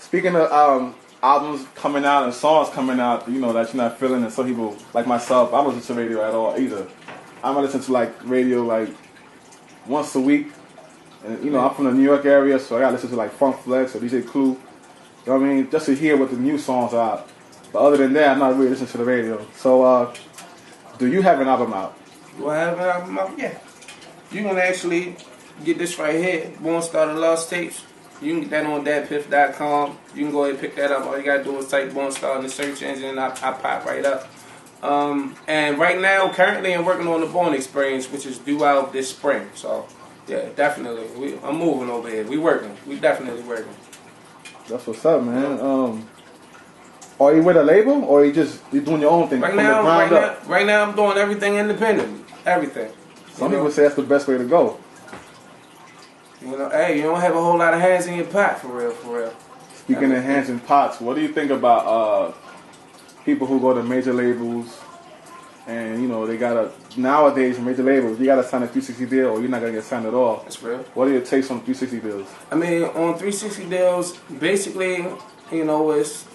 Speaking of albums coming out and songs coming out, you know, that you're not feeling, and some people, like myself, I don't listen to radio at all either. I'm gonna listen to like radio like once a week. And you know, I'm from the New York area, so I gotta listen to like Funk Flex or DJ Clue. You know what I mean? Just to hear what the new songs are. But other than that, I'm not really listening to the radio. So, do you have an album out? Do I have an album out? Yeah. You can actually get this right here, BornStar The Lost Tapes. You can get that on thatpiff.com. You can go ahead and pick that up. All you gotta do is type BornStar in the search engine and I pop right up. And right now, currently, I'm working on the Born Experience, which is due out this spring. So, yeah, definitely. I'm moving over here. We working. We definitely working. That's what's up, man. Are you with a label, or you doing your own thing? Right now, I'm doing everything independently. Everything. Some people say that's the best way to go. You know, hey, you don't have a whole lot of hands in your pot, for real, for real. Speaking of hands in pots, what do you think about people who go to major labels and, you know, they gotta, nowadays, major labels, you gotta sign a 360 deal or you're not gonna get signed at all. That's real. What are your takes on 360 deals? I mean, on 360 deals, basically, you know, it's,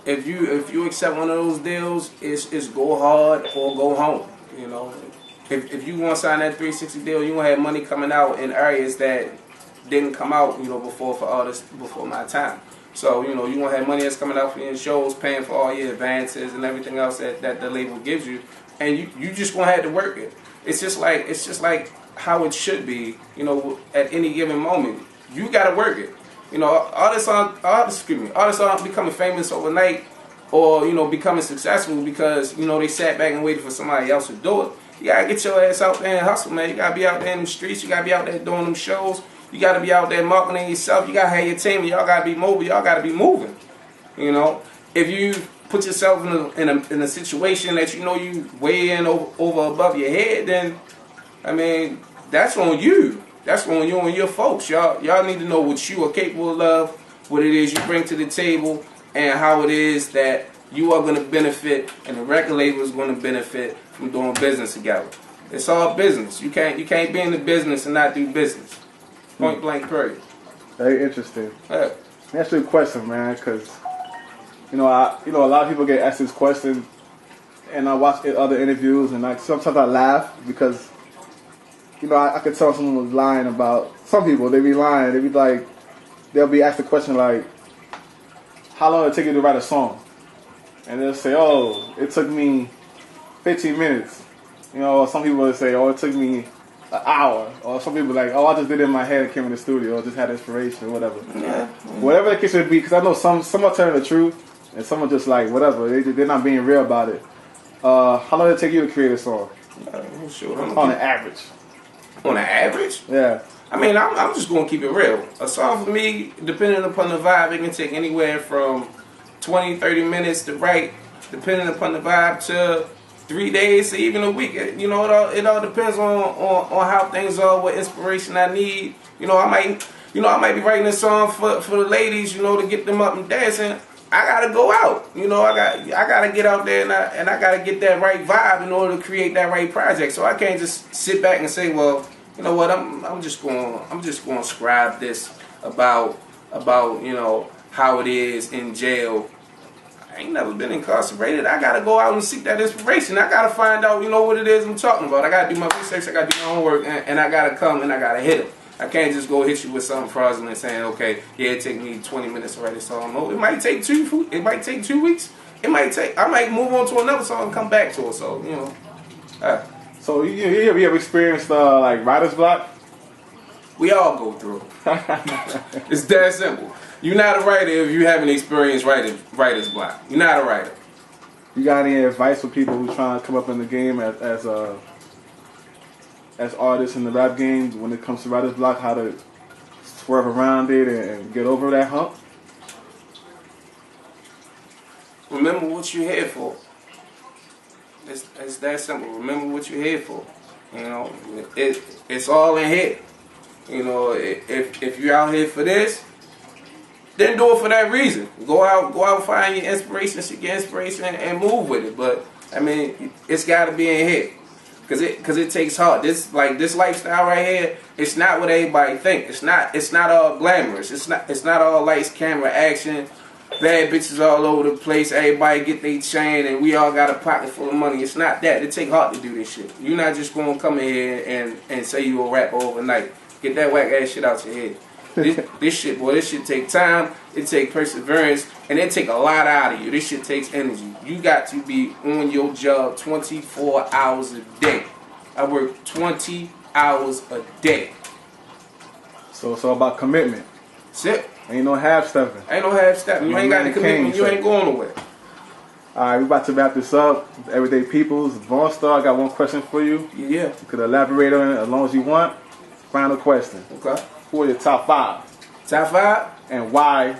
if you accept one of those deals, it's go hard or go home, you know. If you want to sign that 360 deal, you want to have money coming out in areas that didn't come out, you know, before my time. So, you know, you want to have money that's coming out for your shows, paying for all your advances and everything else that the label gives you, and you just gonna have to work it. It's just like how it should be, you know, at any given moment. You gotta work it. You know, artists aren't becoming famous overnight or, you know, becoming successful because, you know, they sat back and waited for somebody else to do it. You gotta get your ass out there and hustle, man. You gotta be out there in the streets. You gotta be out there doing them shows. You gotta be out there marketing yourself. You gotta have your team. Y'all gotta be mobile. Y'all gotta be moving. You know, if you put yourself in a situation that you know you way in over above your head, then I mean that's on you. That's on you and your folks. Y'all need to know what you are capable of, what it is you bring to the table, and how it is that you are going to benefit and the record label is going to benefit from doing business together. It's all business. You can't be in the business and not do business. Point blank period. Very interesting. Yeah. That's a good question, man, because a lot of people get asked this question, and I watch other interviews, and sometimes I laugh because, you know, I could tell someone was lying about, some people, they be lying, they be like, they'll be asked the question like, how long did it take you to write a song? And they'll say, oh, it took me 15 minutes. You know, some people will say, oh, it took me an hour. Or some people like, oh, I just did it in my head and came in the studio, or just had inspiration or whatever. Yeah. Whatever the case would be, because I know some are telling the truth, and some are just like, whatever, they're not being real about it. How long did it take you to create a song? Sure. On an average. On an average? Yeah. I mean, I'm just going to keep it real. A song for me, depending upon the vibe, it can take anywhere from 20, 30 minutes to write, depending upon the vibe, to 3 days to even a week. You know, it all depends on how things are, what inspiration I need. You know, I might be writing a song for the ladies, you know, to get them up and dancing. I gotta go out. You know, I gotta get out there and I gotta get that right vibe in order to create that right project. So I can't just sit back and say, well, you know what, I'm just going to scribe this about you know how it is in jail. I ain't never been incarcerated. I gotta go out and seek that inspiration. I gotta find out, you know, what it is I'm talking about. I gotta do my research. I gotta do my homework, and I gotta come and I gotta hit it. I can't just go hit you with something fraudulent saying, okay, yeah, it take me 20 minutes to write a song. No, it might take 2 weeks. I might move on to another song and come back to it. So, you know. So you ever experienced like writer's block? We all go through it. It's that simple. You're not a writer if you haven't experienced writer's block. You're not a writer. You got any advice for people who trying to come up in the game as artists in the rap game when it comes to writer's block, how to swerve around it and get over that hump? Remember what you're here for. It's that simple. Remember what you're here for. You know, it's all in here. You know, if you're out here for this, then do it for that reason. Go out, find your inspiration, seek your inspiration, and move with it. But I mean, it's got to be in here. cause it takes heart. This lifestyle right here, it's not what everybody think. It's not all glamorous. It's not all lights, camera, action, bad bitches all over the place. Everybody get their chain, and we all got a pocket full of money. It's not that. It take heart to do this shit. You're not just gonna come in here and say you a rapper overnight. Get that whack ass shit out your head. This shit take time, it take perseverance, and it take a lot out of you. This shit takes energy. You got to be on your job 24 hours a day. I work 20 hours a day. So it's all about commitment. That's it. Ain't no half-stepping. Ain't no half-stepping. You ain't got the commitment, you ain't going nowhere. Alright, we about to wrap this up. Everyday Peoples, BornStar, I got one question for you. Yeah. You could elaborate on it as long as you want. Final question. Okay. Who are your top 5? Top 5? And why?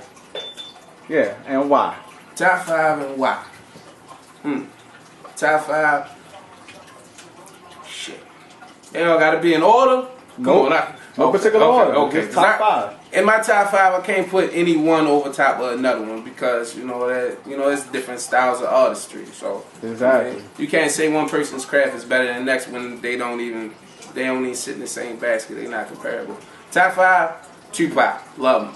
Yeah, and why? Top 5 and why? Top 5. Shit. They all gotta be in order? No particular order. Okay. Just top 5. In my top 5, I can't put any one over top of another one because it's different styles of artistry. So exactly, you can't say one person's craft is better than the next when they don't even sit in the same basket. They're not comparable. Top 5, Tupac, love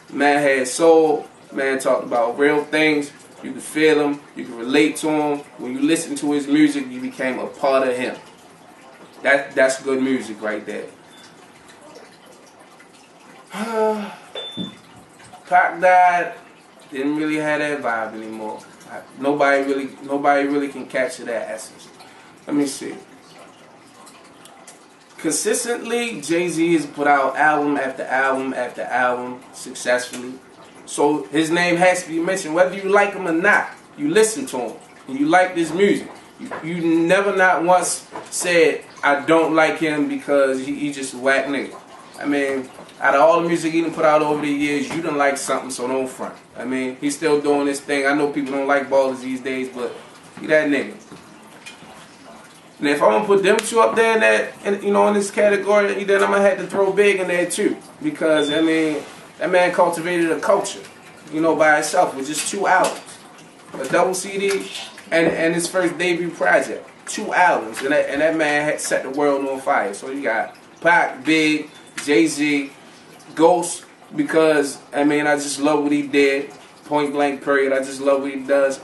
him. Man had soul. Man talked about real things. You could feel him. You could relate to him. When you listen to his music, you became a part of him. That's good music right there. Pac died. Didn't really have that vibe anymore. Nobody really can capture that essence. Let me see. Consistently, Jay-Z has put out album after album after album successfully. So his name has to be mentioned, whether you like him or not. You listen to him and you like this music. You never not once said, I don't like him because he just a whack nigga. I mean, out of all the music he done put out over the years, you done like something, so don't front. I mean, he's still doing this thing. I know people don't like ballers these days, but he that nigga. And if I'm gonna put them two up there in this category, then I'm gonna have to throw Big in there too, because I mean that man cultivated a culture, by itself with just 2 albums, a double CD, and his first debut project, 2 albums, and that man had set the world on fire. So you got Pac, Big, Jay-Z, Ghost, because I just love what he did, point blank period. I just love what he does.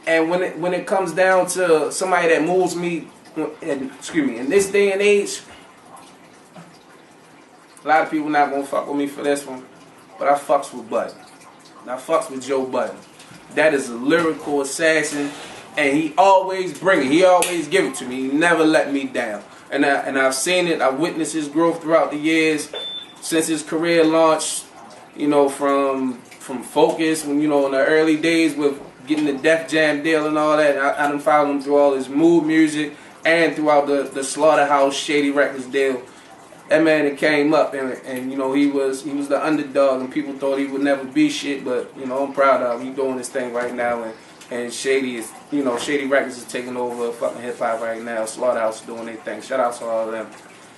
And when it comes down to somebody that moves me, in this day and age, a lot of people not gonna fuck with me for this one, but I fucks with Budden. I fucks with Joe Budden. That is a lyrical assassin, and he always bring it. He always give it to me. He never let me down. And I've seen it. I've witnessed his growth throughout the years since his career launched. From Focus, when in the early days with getting the Def Jam deal and all that. I done followed him through all his mood music and throughout the Slaughterhouse Shady Records deal. That man that came up and he was the underdog and people thought he would never be shit, but I'm proud of him. He's doing this thing right now and Shady is Shady Records is taking over fucking hip hop right now. Slaughterhouse is doing their thing. Shout out to all of them.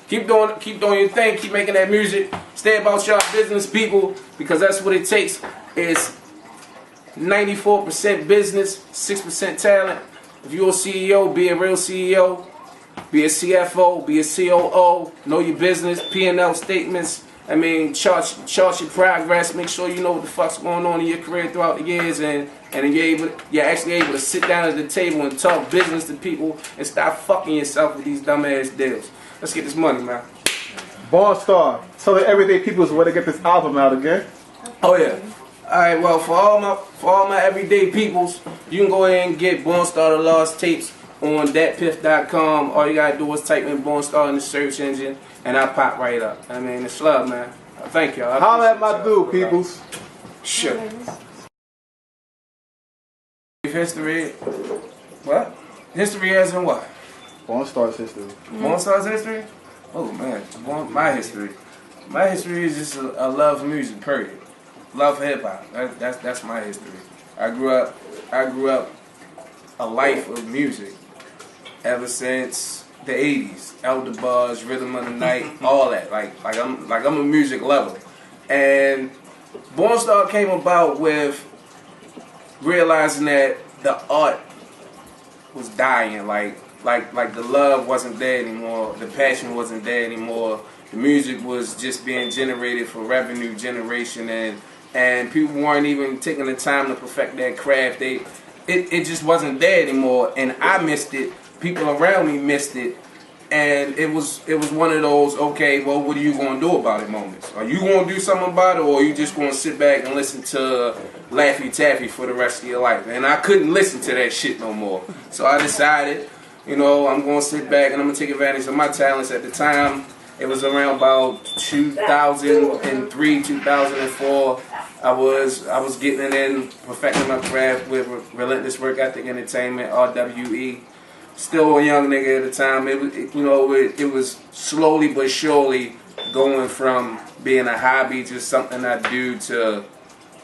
Keep doing your thing, keep making that music. Stay about y'all business, people, because that's what it takes. It's 94% business, 6% talent. If you're a CEO, be a real CEO. Be a CFO, be a COO. Know your business, P&L statements. Chart your progress. Make sure you know what the fuck's going on in your career throughout the years, and you're actually able to sit down at the table and talk business to people and stop fucking yourself with these dumbass deals. Let's get this money, man. BornStar, tell the everyday people where to get this album out again. Oh yeah. Alright, well, for all my everyday peoples, you can go ahead and get BornStar The Lost Tapes on thatpiff.com. All you gotta do is type in BornStar in the search engine, and I pop right up. It's love, man. Thank y'all. Holla at my dude, peoples. Sure. History. What? History as in what? BornStar's history. BornStar's history? Oh man, my history. My history is just a love for music, period. Love for hip hop. That's my history. I grew up a life of music ever since the '80s. Elder Buzz, Rhythm of the Night, all that. Like I'm a music lover. And BornStar came about with realizing that the art was dying. Like like the love wasn't there anymore, the passion wasn't there anymore. The music was just being generated for revenue generation, and people weren't even taking the time to perfect their craft. It just wasn't there anymore, and I missed it. People around me missed it, and it was one of those, okay, well, what are you gonna do about it moments? Are you gonna do something about it, or are you just gonna sit back and listen to Laffy Taffy for the rest of your life? And I couldn't listen to that shit no more, so I decided, you know, I'm gonna sit back and I'm gonna take advantage of my talents. At the time, it was around about 2003, 2004. I was getting it in, perfecting my craft with Relentless Work Ethic Entertainment, RWE. Still a young nigga at the time. It was slowly but surely going from being a hobby to something I do to,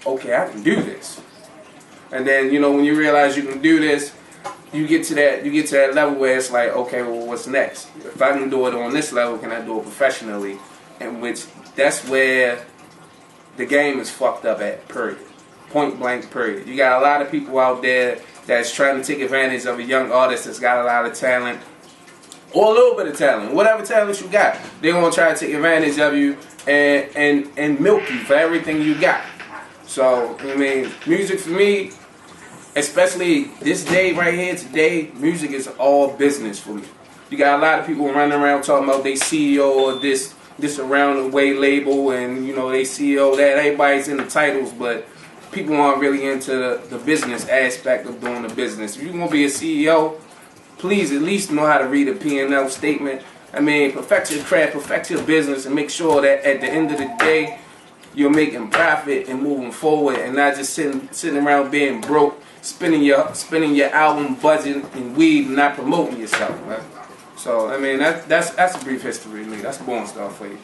okay, I can do this. And then, you know, when you realize you can do this, you get to that level where it's like, okay, well, what's next? If I can do it on this level, can I do it professionally? And that's where the game is fucked up at, period. Point blank, period. You got a lot of people out there that's trying to take advantage of a young artist that's got a lot of talent, or a little bit of talent, whatever talent you got. They're gonna try to take advantage of you and milk you for everything you got. So, I mean, music for me, especially this day right here today, music is all business for me. You got a lot of people running around talking about they CEO or this around the way label, and you know they CEO that. Everybody's in the titles, but people aren't really into the business aspect of doing the business. If you're gonna be a CEO, please at least know how to read a P&L statement. I mean, perfect your craft, perfect your business, and make sure that at the end of the day, you're making profit and moving forward, and not just sitting around being broke, spending your album budget in weed and not promoting yourself, man. So I mean that's a brief history of me. That's BornStar for you.